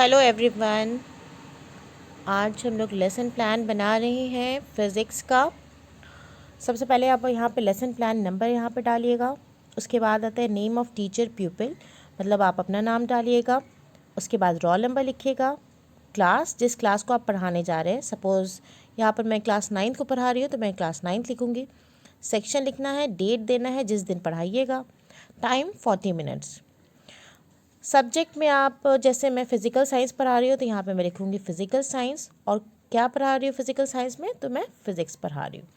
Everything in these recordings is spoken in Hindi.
Hello everyone. आज हम लोग लेसन प्लान बना रहे हैं फ़िज़िक्स का। सबसे पहले आप यहाँ पे लेसन प्लान नंबर यहाँ पे डालिएगा। उसके बाद आता है नेम ऑफ़ टीचर प्यूपिल, मतलब आप अपना नाम डालिएगा। उसके बाद रोल नंबर लिखिएगा, क्लास जिस क्लास को आप पढ़ाने जा रहे हैं। सपोज़ यहाँ पर मैं क्लास 9th को पढ़ा रही हूँ तो मैं क्लास 9th लिखूँगी। सेक्शन लिखना है, डेट देना है जिस दिन पढ़ाइएगा, टाइम 40 मिनट्स। सब्जेक्ट में आप जैसे मैं फ़िज़िकल साइंस पढ़ा रही हूँ तो यहाँ पे मैं लिखूँगी फ़िज़िकल साइंस, और क्या पढ़ा रही हूँ फ़िज़िकल साइंस में, तो मैं फ़िज़िक्स पढ़ा रही हूँ।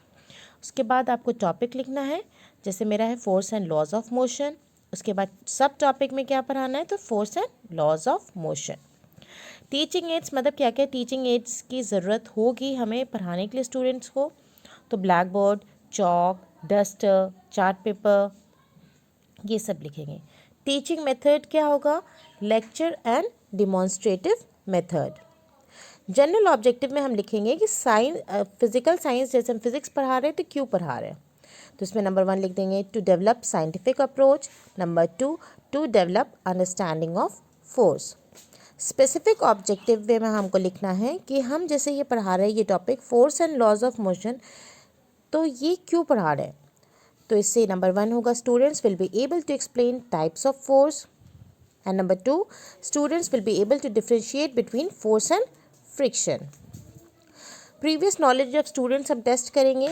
उसके बाद आपको टॉपिक लिखना है, जैसे मेरा है force and laws of motion. उसके बाद सब टॉपिक में क्या पढ़ाना है, तो force and laws of motion. Teaching aids मतलब क्या क्या टीचिंग एड्स की ज़रूरत होगी हमें पढ़ाने के लिए स्टूडेंट्स को, तो black board, chalk, duster, chart paper, ये सब लिखेंगे। टीचिंग मेथड क्या होगा, lecture and demonstrative method. General objective में हम लिखेंगे कि फिजिकल साइंस जैसे हम फिजिक्स पढ़ा रहे हैं तो क्यों पढ़ा रहे हैं, तो इसमें नंबर 1 लिख देंगे to develop scientific approach, number 2 to develop understanding of force. Specific objective में हमको लिखना है कि हम जैसे ये पढ़ा रहे हैं ये topic force and laws of motion, तो ये क्यों पढ़ा रहे हैं, तो इससे नंबर 1 होगा students will be able to explain types of force, and number 2 students will be able to differentiate between force and friction. Previous knowledge of students हम टेस्ट करेंगे।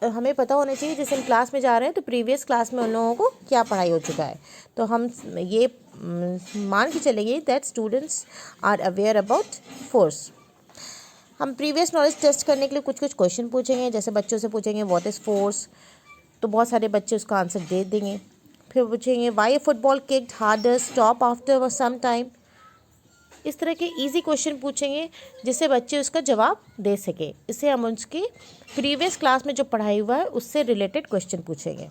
हमें पता होना चाहिए जैसे हम क्लास में जा रहे हैं तो प्रीवियस क्लास में उन लोगों को क्या पढ़ाई हो चुका है, तो हम ये मान के चलेंगे that students are aware about force. हम प्रीवियस नॉलेज टेस्ट करने के लिए कुछ कुछ क्वेश्चन पूछेंगे, जैसे बच्चों से पूछेंगे व्हाट इज़ फोर्स, तो बहुत सारे बच्चे उसका आंसर दे देंगे। फिर पूछेंगे why football kicked harder stop after some time. इस तरह के इजी क्वेश्चन पूछेंगे जिससे बच्चे उसका जवाब दे सके। इससे हम उसकी प्रीवियस क्लास में जो पढ़ाई हुआ है उससे रिलेटेड क्वेश्चन पूछेंगे।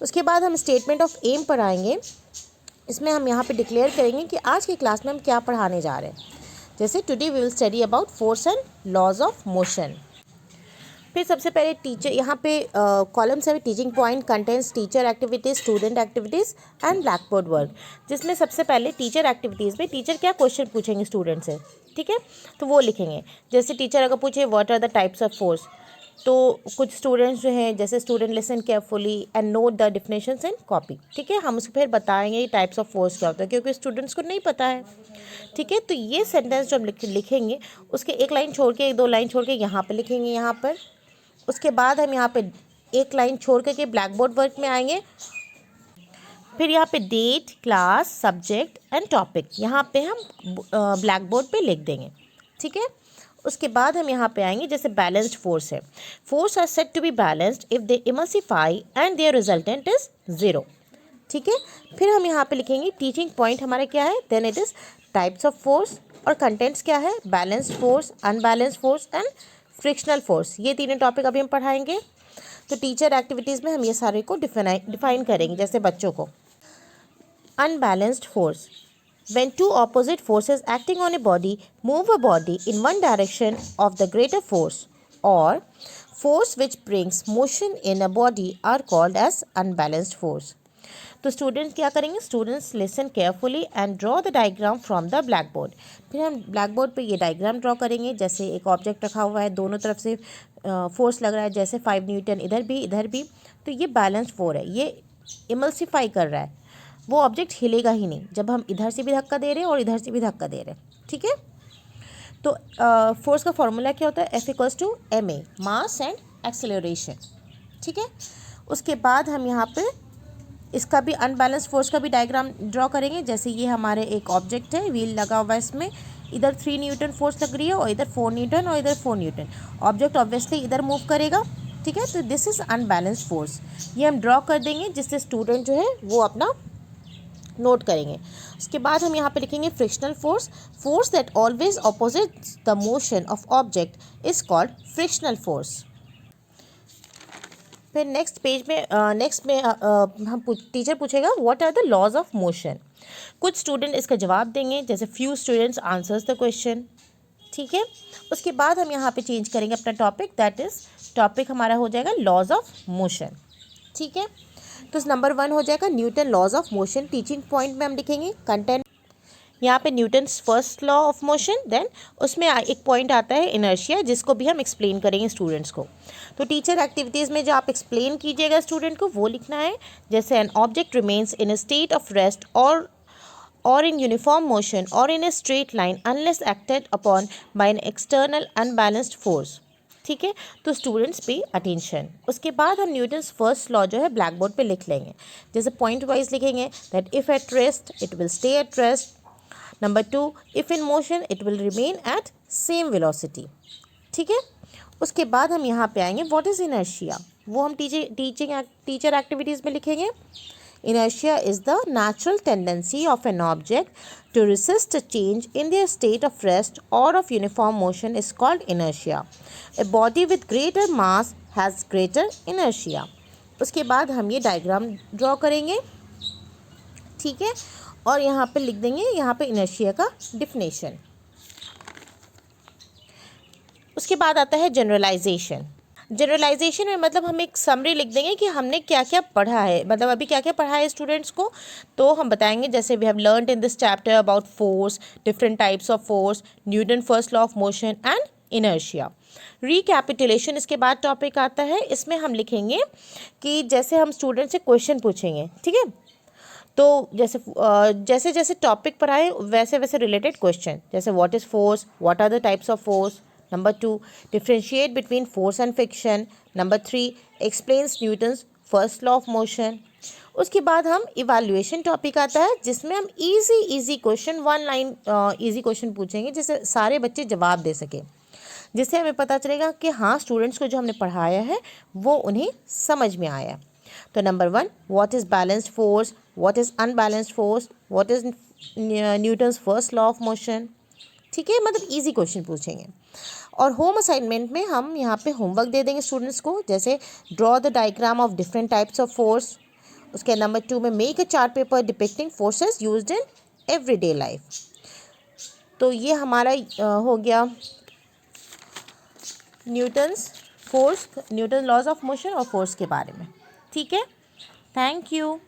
उसके बाद हम स्टेटमेंट ऑफ एम पढ़ाएंगे। इसमें हम यहाँ पे डिक्लेयर करेंगे कि आज की क्लास में हम क्या पढ़ाने जा रहे हैं, जैसे today we will study about force and laws of motion. फिर सबसे पहले टीचर यहाँ पे कॉलम से teaching point contents teacher activities, student activities and black board work, जिसमें सबसे पहले टीचर एक्टिविटीज़ में टीचर क्या क्वेश्चन पूछेंगे स्टूडेंट से, ठीक है, तो वो लिखेंगे। जैसे टीचर अगर पूछे what are the types of force, तो कुछ स्टूडेंट्स जो हैं जैसे student listen carefully and note the definitions in copy, ठीक है, हम उसको फिर बताएंगे टाइप्स ऑफ फोर्स क्या होता है क्योंकि स्टूडेंट्स को नहीं पता है, ठीक है। तो ये सेंटेंस जो हम लिखेंगे उसके एक लाइन छोड़ के, एक दो लाइन छोड़ के यहाँ पर लिखेंगे यहाँ पर। उसके बाद हम यहाँ पे एक लाइन छोड़ करके ब्लैक बोर्ड वर्क में आएंगे। फिर यहाँ पे date, class, subject and topic यहाँ पे हम ब्लैक बोर्ड पे लिख देंगे, ठीक है। उसके बाद हम यहाँ पे आएंगे, जैसे बैलेंस्ड फोर्स है, force are said to be balanced if they emulsify and their resultant is 0, ठीक है। फिर हम यहाँ पे लिखेंगे टीचिंग पॉइंट हमारा क्या है, then it is types of force, और कंटेंट्स क्या है, balanced force, unbalanced force and frictional force. ये तीनों टॉपिक अभी हम पढ़ाएंगे। तो टीचर एक्टिविटीज़ में हम ये सारे को डिफाइन करेंगे, जैसे बच्चों को unbalanced force, when two opposite forces acting on a body move a body in one direction of the greater force, or force which brings motion in a body are called as unbalanced force। तो स्टूडेंट्स क्या करेंगे, students listen carefully and draw the diagram from the black board. फिर हम ब्लैक बोर्ड पे ये डायग्राम ड्रॉ करेंगे, जैसे एक ऑब्जेक्ट रखा हुआ है, दोनों तरफ से फोर्स लग रहा है, जैसे 5 न्यूटन इधर भी, तो ये बैलेंस फोर्स है, ये इमल्सिफाई कर रहा है, वो ऑब्जेक्ट हिलेगा ही नहीं जब हम इधर से भी धक्का दे रहे हैं और इधर से भी धक्का दे रहे हैं, ठीक है। तो फोर्स का फॉर्मूला क्या होता है, F=ma, मास एंड एक्सेलरेशन, ठीक है। उसके बाद हम यहाँ पे इसका भी अनबैलेंस फोर्स का भी डायग्राम ड्रॉ करेंगे, जैसे ये हमारे एक ऑब्जेक्ट है, व्हील लगा हुआ है, इसमें इधर 3 न्यूटन फोर्स लग रही है और इधर 4 न्यूटन और इधर 4 न्यूटन, ऑब्जेक्ट ऑब्वियसली इधर मूव करेगा, ठीक है। तो दिस इज़ अनबैलेंस फोर्स, ये हम ड्रॉ कर देंगे जिससे स्टूडेंट जो है वो अपना नोट करेंगे। उसके बाद हम यहाँ पे लिखेंगे frictional force, force that always opposite the motion of object is called frictional force. फिर नेक्स्ट पेज में हम टीचर पूछेगा what are the laws of motion, कुछ स्टूडेंट इसका जवाब देंगे, जैसे few students answers the question, ठीक है। उसके बाद हम यहाँ पे चेंज करेंगे अपना टॉपिक, दैट इज़ टॉपिक हमारा हो जाएगा लॉज ऑफ मोशन, ठीक है। तो नंबर 1 हो जाएगा Newton laws of motion. Teaching point में हम लिखेंगे कंटेंट, यहाँ पे Newton's first law of motion, then उसमें एक पॉइंट आता है इनर्शिया, जिसको भी हम एक्सप्लेन करेंगे स्टूडेंट्स को। तो टीचर एक्टिविटीज़ में जो आप एक्सप्लेन कीजिएगा स्टूडेंट को वो लिखना है, जैसे an object remains in a state of rest or in uniform motion or in a straight line unless acted upon by an external unbalanced force। ठीक है, तो स्टूडेंट्स पे अटेंशन। उसके बाद हम न्यूटन्स फर्स्ट लॉ जो है ब्लैक बोर्ड पे लिख लेंगे, जैसे पॉइंट वाइज लिखेंगे that if at rest it will stay at rest, number 2 if in motion it will remain at same velocity. ठीक है, उसके बाद हम यहाँ पे आएंगे व्हाट इज़ इनर्शिया, वो हम टीचर एक्टिविटीज़ में लिखेंगे। Inertia is the natural tendency of an object to resist a change in their state of rest or of uniform motion is called inertia. A body with greater mass has greater inertia. उसके बाद हम ये डायग्राम ड्रॉ करेंगे, ठीक है, और यहाँ पे लिख देंगे यहाँ पे इनर्शिया का डिफिनेशन। उसके बाद आता है जनरलाइजेशन। जनरलाइजेशन में मतलब हम एक समरी लिख देंगे कि हमने क्या क्या पढ़ा है, मतलब अभी क्या क्या पढ़ा है स्टूडेंट्स को। तो हम बताएंगे जैसे we have learned in this chapter about force, different types of force, Newton first law of motion and inertia. Recapitulation इसके बाद टॉपिक आता है, इसमें हम लिखेंगे कि जैसे हम स्टूडेंट से क्वेश्चन पूछेंगे, ठीक है, तो जैसे जैसे टॉपिक पढ़ाए वैसे वैसे रिलेटेड क्वेश्चन, जैसे what is force, what are the types of force, number 2 differentiate between force and friction, number 3 explains Newton's first law of motion. उसके बाद हम इवैल्यूएशन टॉपिक आता है, जिसमें हम easy question, 1 line easy question पूछेंगे जिससे सारे बच्चे जवाब दे सकें, जिससे हमें पता चलेगा कि हाँ स्टूडेंट्स को जो हमने पढ़ाया है वो उन्हें समझ में आया। तो number 1 what is balanced force, what is unbalanced force, what is Newton's first law of motion. ठीक है, मतलब इजी क्वेश्चन पूछेंगे। और होम असाइनमेंट में हम यहाँ पे होमवर्क दे देंगे स्टूडेंट्स को, जैसे draw the diagram of different types of force. उसके नंबर 2 में make a chart paper depicting forces used in everyday life. तो ये हमारा हो गया न्यूटन लॉज ऑफ मोशन और फोर्स के बारे में। ठीक है, थैंक यू।